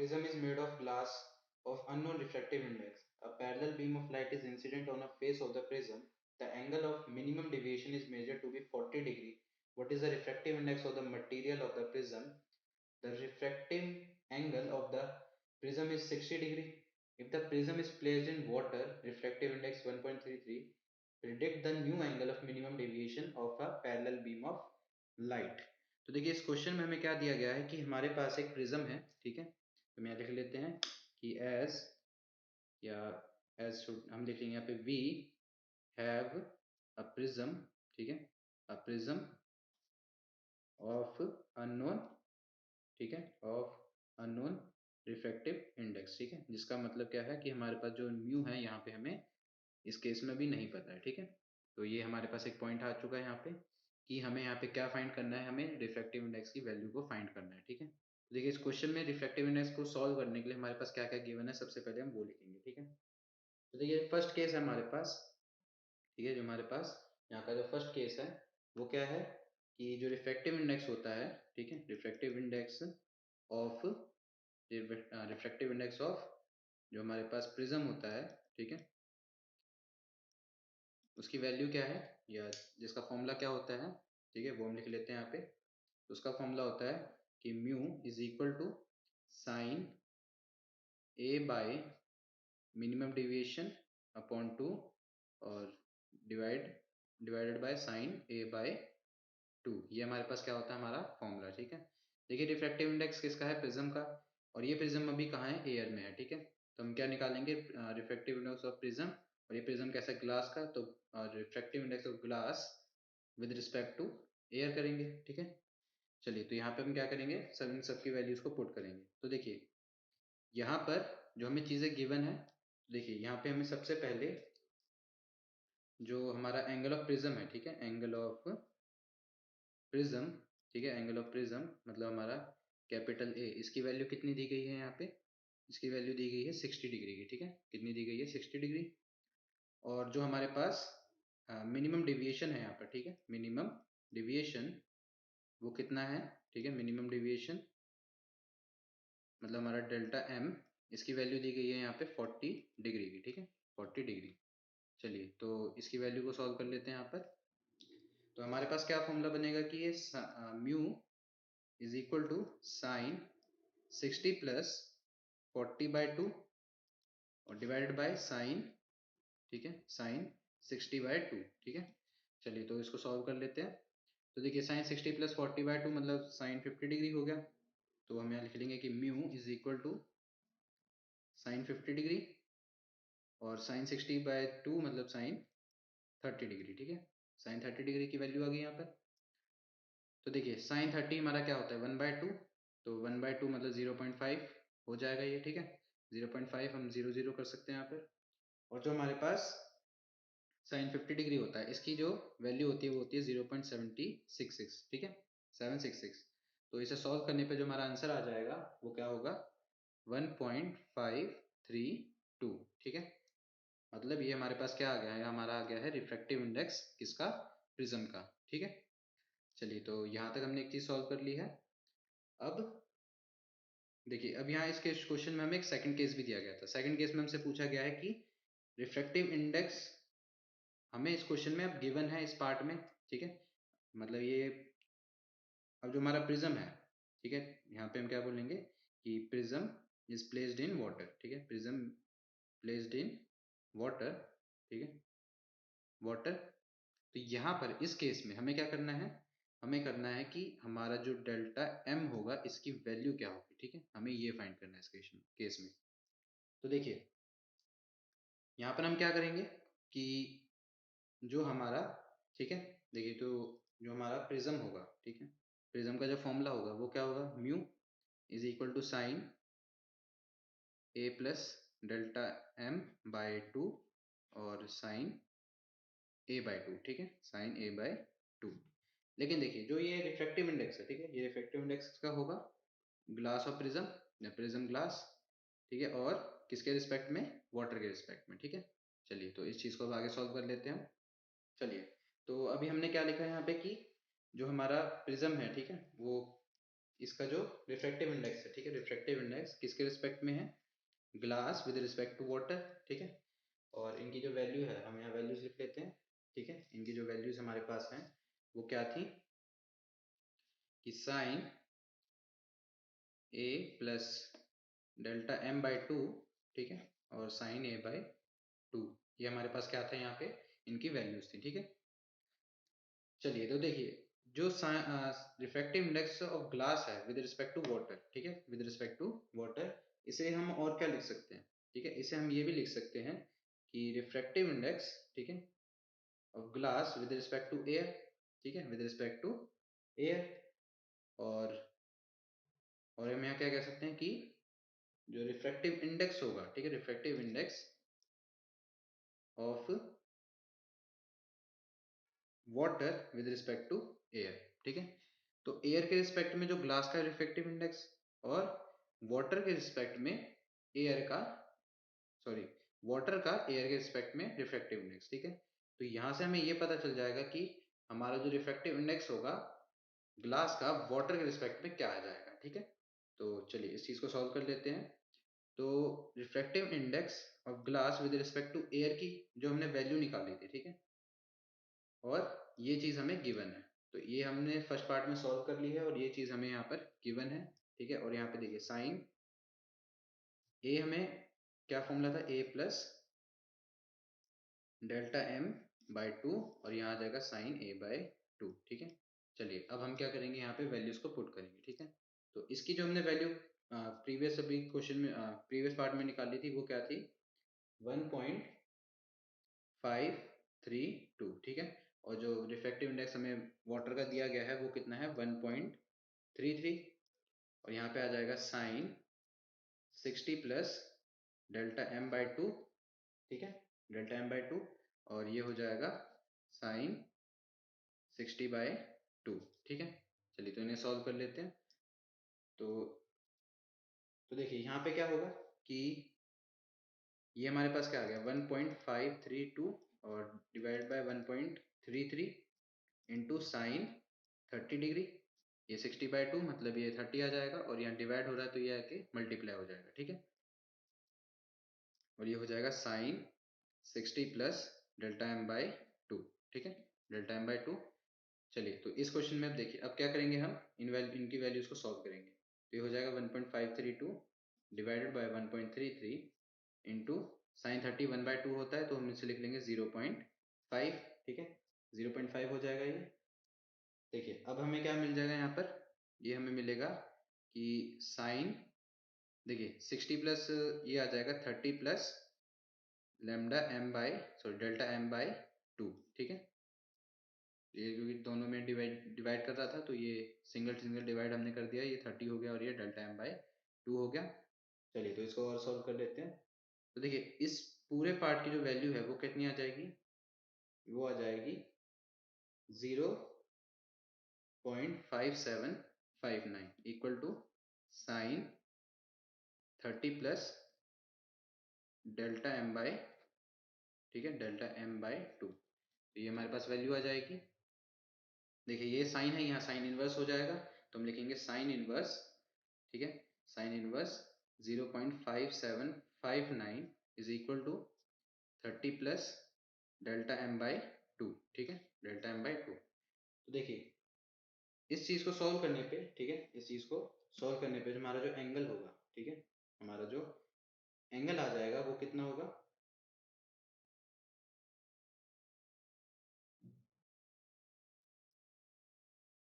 prism is made of glass of unknown refractive index. A parallel beam of light is incident on a face of the prism. The angle of minimum deviation is measured to be 40 degree. What is the refractive index of the material of the prism? The refractive angle of the prism is 60 degree. If the prism is placed in water, refractive index 1.33. Predict the new angle of minimum deviation of a parallel beam of light. तो देखिए इस question में हमें क्या दिया गया है कि हमारे पास एक प्रिज्म है, ठीक है। तो मैं लिख लेते हैं कि एज या एज हम लिख लेंगे यहाँ पे वी हैव अ प्रिज्म, ठीक है, अ प्रिज्म ऑफ अननोन, ठीक है, ऑफ अननोन रिफ्रैक्टिव इंडेक्स, ठीक है, जिसका मतलब क्या है कि हमारे पास जो म्यू है यहाँ पे हमें इस केस में भी नहीं पता है, ठीक है। तो ये हमारे पास एक पॉइंट आ चुका है यहाँ पे कि हमें यहाँ पे क्या फाइंड करना है, हमें रिफ्रैक्टिव इंडेक्स की वैल्यू को फाइंड करना है, ठीक है। तो देखिए इस क्वेश्चन में रिफ्रैक्टिव इंडेक्स को सॉल्व करने के लिए हमारे पास क्या क्या गिवन है, सबसे पहले हम वो लिखेंगे, ठीक है। तो देखिए फर्स्ट केस है हमारे पास, ठीक है, जो हमारे पास यहाँ का जो फर्स्ट केस है वो क्या है कि जो रिफ्रैक्टिव इंडेक्स होता है, ठीक है, refractive index of refractive index of जो हमारे पास प्रिज्म होता है, ठीक है, उसकी वैल्यू क्या है या जिसका फॉर्मूला क्या होता है, ठीक है, वो हम लिख लेते हैं यहाँ पे। तो उसका फॉर्मूला होता है कि mu is equal to sine A by minimum deviation upon 2 और divided by sine A by 2। ये हमारे पास क्या होता है, हमारा फॉर्मूला, ठीक है। देखिए रिफ्रैक्टिव इंडेक्स किसका है, प्रिज्म का, और ये प्रिज्म अभी कहाँ है, एयर में है, ठीक है। तो हम क्या निकालेंगे, रिफ्रैक्टिव इंडेक्स ऑफ प्रिज्म, और ये प्रिज्म कैसा, ग्लास का, तो refractive index of glass with respect to air करेंगे, ठीक है। चलिए तो यहाँ पे हम क्या करेंगे, सब इन सबकी वैल्यूज को पुट करेंगे। तो देखिए यहाँ पर जो हमें चीज़ें गिवन है, देखिए यहाँ पे हमें सबसे पहले जो हमारा एंगल ऑफ प्रिज्म है, ठीक है, एंगल ऑफ प्रिज्म, ठीक है, एंगल ऑफ प्रिज्म मतलब हमारा कैपिटल ए, इसकी वैल्यू कितनी दी गई है यहाँ पे, इसकी वैल्यू दी गई है 60 डिग्री की, ठीक है, कितनी दी गई है, 60 डिग्री। और जो हमारे पास मिनिमम डेविएशन है यहाँ पर, ठीक है, मिनिमम डेविएशन वो कितना है, ठीक है, मिनिमम डेविएशन मतलब हमारा डेल्टा एम, इसकी वैल्यू दी गई है यहाँ पे 40 डिग्री की, ठीक है, 40 डिग्री। चलिए तो इसकी वैल्यू को सॉल्व कर लेते हैं यहाँ पर। तो हमारे पास क्या फॉर्मूला बनेगा कि ये mu is equal to sine 60 plus 40/2 और डिवाइडेड बाय साइन, ठीक है, साइन 60/2, ठीक है। चलिए तो इसको सॉल्व कर लेते हैं। तो देखिए साइन 60 प्लस 40/2 मतलब साइन 50 डिग्री हो गया। तो हम यहाँ लिख लेंगे कि mu is equal to sine 50 degree और साइन 60/2 मतलब साइन 30 डिग्री, ठीक है, साइन 30 डिग्री की वैल्यू आ गई यहाँ पर। तो देखिए साइन 30 हमारा क्या होता है 1/2, तो 1/2 मतलब 0.5 हो जाएगा ये, ठीक है, 0.5 हम 0 कर सकते हैं यहाँ पर। और जो हमारे पास साइन 50 डिग्री होता है इसकी जो वैल्यू होती है वो होती है 0.766, ठीक है, 766। तो इसे सॉल्व करने पे जो हमारा आंसर आ जाएगा वो क्या होगा 1.532, ठीक है। मतलब ये हमारे पास क्या आ गया है, हमारा आ गया है रिफ्रैक्टिव इंडेक्स किसका, प्रिज्म का, ठीक है। चलिए तो यहाँ तक हमने एक चीज सॉल्व कर ली है। अब देखिए अब यहाँ इस क्वेश्चन में हमें एक सेकंड केस भी दिया गया था। सेकंड केस में हमसे पूछा गया है कि रिफ्रैक्टिव इंडेक्स हमें इस क्वेश्चन में अब गिवन है इस पार्ट में, ठीक है, मतलब ये अब जो हमारा प्रिज्म है, ठीक है, यहाँ पे हम क्या बोलेंगे कि prism is placed in water, ठीक है, प्रिज्म प्लेस्ड इन वाटर, ठीक है, वाटर। तो यहाँ पर इस केस में हमें क्या करना है, हमें करना है कि हमारा जो डेल्टा एम होगा इसकी वैल्यू क्या होगी, ठीक है, हमें ये फाइंड करना है इस केस में। तो देखिए यहाँ पर हम क्या करेंगे कि जो हमारा, ठीक है, देखिए तो जो हमारा प्रिज्म होगा, ठीक है, प्रिज्म का जो फॉर्मूला होगा वो क्या होगा, mu is equal to sine A plus delta M by 2 और साइन a/2, ठीक है, साइन a/2। लेकिन देखिए जो ये रिफ्रैक्टिव इंडेक्स है, ठीक है, ये रिफ्रैक्टिव इंडेक्स का होगा ग्लास ऑफ प्रिज्म या प्रिज्म ग्लास, ठीक है, और किसके रिस्पेक्ट में, वाटर के रिस्पेक्ट में, ठीक है। चलिए तो इस चीज को अब आगे सॉल्व कर लेते हैं हम। चलिए तो अभी हमने क्या लिखा है यहाँ पे कि जो हमारा प्रिज्म है, ठीक है, वो इसका जो रिफ्रैक्टिव इंडेक्स है, ठीक है, रिफ्रैक्टिव इंडेक्स किसके रिस्पेक्ट में है, glass with respect to water, ठीक है। और इनकी जो वैल्यू है हम यहाँ वैल्यूज लिख लेते हैं, ठीक है। इनकी जो वैल्यूज हमारे पास हैं वो क्या थी कि sine A plus delta M by two, ठीक है, और साइन ए बाई टू, ये हमारे पास क्या था यहाँ पे, इनकी वैल्यूज थी, ठीक है। चलिए तो देखिए जो रिफ्रैक्टिव इंडेक्स ऑफ ग्लास है विद रिस्पेक्ट टू वाटर, ठीक है, विद रिस्पेक्ट टू वाटर, इसे हम और क्या लिख सकते हैं, ठीक है, इसे हम ये भी लिख सकते हैं कि रिफ्रैक्टिव इंडेक्स, ठीक है, of glass with respect to air, ठीक है, विद रिस्पेक्ट टू एयर। और हम यहाँ क्या कह सकते हैं कि जो रिफ्रैक्टिव इंडेक्स होगा, ठीक है, refractive index of water with respect to air, ठीक है। तो एयर के रिस्पेक्ट में जो ग्लास का रिफ्रैक्टिव इंडेक्स और वाटर के रिस्पेक्ट में एयर का, सॉरी, वाटर का एयर के रिस्पेक्ट में रिफ्रैक्टिव इंडेक्स, ठीक है। तो यहाँ से हमें ये पता चल जाएगा कि हमारा जो रिफ्रैक्टिव इंडेक्स होगा ग्लास का वाटर के रिस्पेक्ट में क्या आ जाएगा, ठीक है। तो चलिए इस चीज को सॉल्व कर लेते हैं। तो refractive index of glass with respect to air की जो हमने वैल्यू निकाली थी, ठीक है, और ये चीज हमें गिवन है, तो ये हमने फर्स्ट पार्ट में सॉल्व कर ली है और ये चीज हमें यहाँ पर गिवन है, ठीक है। और यहाँ पे देखिए साइन ए, हमें क्या फॉर्मूला था, A plus delta M by two, और यहाँ आ जाएगा साइन ए बाई टू, ठीक है। चलिए अब हम क्या करेंगे, यहाँ पे वैल्यूज को पुट करेंगे, ठीक है। तो इसकी जो हमने वैल्यू प्रीवियस अभी क्वेश्चन में प्रीवियस पार्ट में निकाली थी वो क्या थी, 1.532, ठीक है। और जो रिफ्रैक्टिव इंडेक्स हमें वाटर का दिया गया है वो कितना है, 1.33। और यहाँ पे आ जाएगा sine 60 plus delta M by two, ठीक है, डेल्टा एम बाई टू, और ये हो जाएगा साइन 60 बाई टू, ठीक है। चलिए तो इन्हें सॉल्व कर लेते हैं। तो देखिए यहाँ पे क्या होगा कि ये हमारे पास क्या आ गया, 1.532 और divide by 1.33 into sine 30 degree, ये 60 बाई टू मतलब ये 30 आ जाएगा, और यहाँ डिवाइड हो रहा है तो ये आके मल्टीप्लाई हो जाएगा, ठीक है। और ये हो जाएगा sine 60 plus delta M by two, ठीक है, डेल्टा एम बाई टू। चलिए तो इस क्वेश्चन में अब देखिए अब क्या करेंगे, हम इनकी वैल्यूज को सॉल्व करेंगे। तो ये हो जाएगा 1.532 डिवाइडेड बाय 1.33 इंटू साइन 30 1/2 होता है तो हम इसे लिख लेंगे 0.5, ठीक है, 0.5 हो जाएगा ये। देखिए अब हमें क्या मिल जाएगा यहाँ पर, ये हमें मिलेगा कि साइन, देखिए 60 प्लस ये आ जाएगा 30 plus lambda M by, sorry delta M by two, ठीक है। ये क्योंकि दोनों में डिवाइड कर रहा था तो ये सिंगल सिंगल डिवाइड हमने कर दिया, ये 30 हो गया और ये डेल्टा एम बाई टू हो गया। चलिए तो इसको और सॉल्व कर लेते हैं। तो देखिए इस पूरे पार्ट की जो वैल्यू है वो कितनी आ जाएगी, वो आ जाएगी 0.5759 equal to sine 30 plus delta M by, ठीक है, डेल्टा एम बाई टू, तो ये हमारे पास वैल्यू आ जाएगी। देखिए ये साइन है, यहाँ साइन इनवर्स हो जाएगा तो हम लिखेंगे साइन इनवर्स, ठीक है, sine inverse 0.5759 is equal to 30 plus delta M by two, ठीक है, डेल्टा एम बाई टू। तो देखिए इस चीज को सॉल्व करने पे, ठीक है, इस चीज को सॉल्व करने पे जो हमारा जो एंगल होगा, ठीक है, हमारा जो एंगल आ जाएगा वो कितना होगा,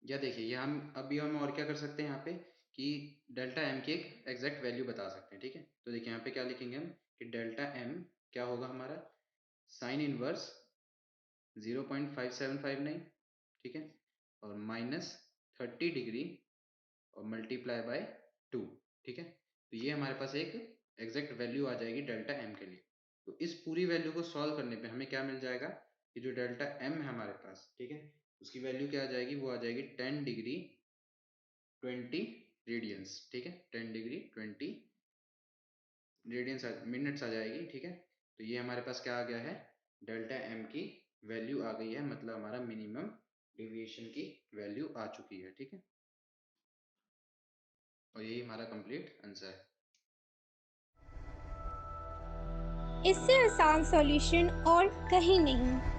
या देखिए ये हम अभी हम और क्या कर सकते हैं यहाँ पे कि डेल्टा एम की एक एग्जैक्ट वैल्यू बता सकते हैं, ठीक है। तो देखिए यहाँ पे क्या लिखेंगे हम कि डेल्टा एम क्या होगा हमारा, साइन इनवर्स 0.5759, ठीक है, और माइनस 30 डिग्री और मल्टीप्लाई बाय टू, ठीक है। तो ये हमारे पास एक एग्जैक्ट वैल्यू आ जाएगी डेल्टा एम के लिए। तो इस पूरी वैल्यू को सॉल्व करने पे हमें क्या मिल जाएगा कि जो डेल्टा एम है हमारे पास, ठीक है, उसकी वैल्यू क्या आ जाएगी, वो आ जाएगी 10 डिग्री 20 रेडियंस, ठीक है, 10 डिग्री 20 रेडियंस मिनट्स आ जाएगी, ठीक है। तो ये हमारे पास क्या आ गया है, डेल्टा एम की वैल्यू आ गई है, मतलब हमारा मिनिमम डेविएशन की वैल्यू आ चुकी है, ठीक है। और यही हमारा कंप्लीट आंसर है। इससे आसान सॉल्यूशन और कहीं नहीं।